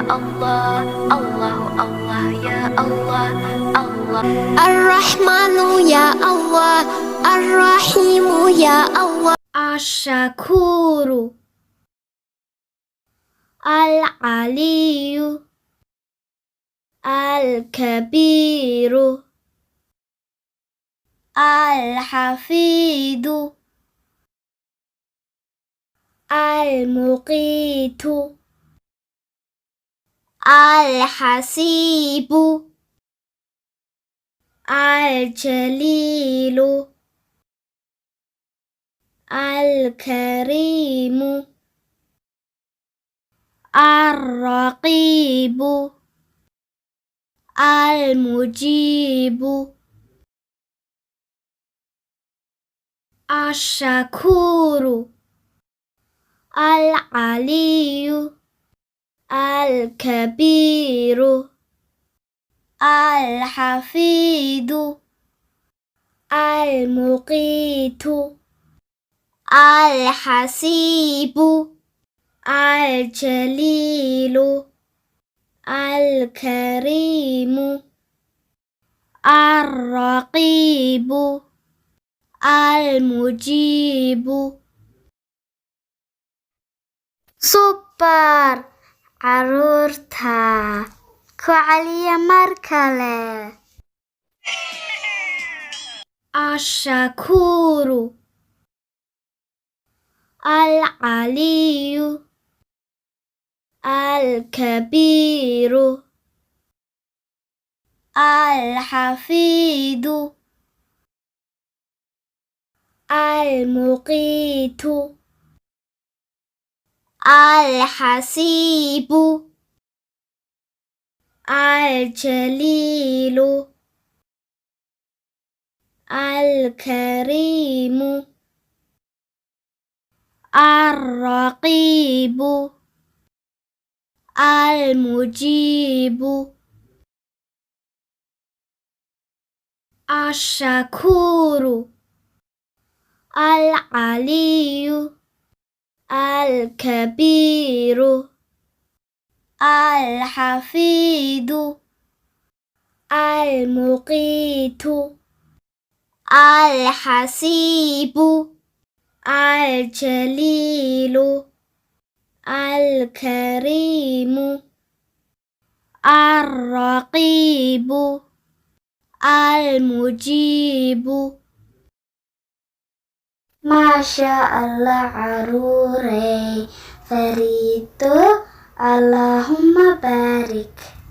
الله الله الله يا الله الله الرحمن يا الله الرحيم يا الله الشكور العلي الكبير الحفيظ المقيت الحسيب الجليل الكريم الرقيب المجيب الشكور العلي الكبير الحفيظ المقيت الحسيب الجليل الكريم الرقيب المجيب super caruurta ku celiya mar kale الشكور العلي الكبير الحفيظ المقيت الحسيب الجليل الكريم الرقيب المجيب الشكور العلي الكبير الحفيظ المقيت الحسيب الجليل الكريم الرقيب المجيب ما شاء الله caruurey fariito اللهم بارك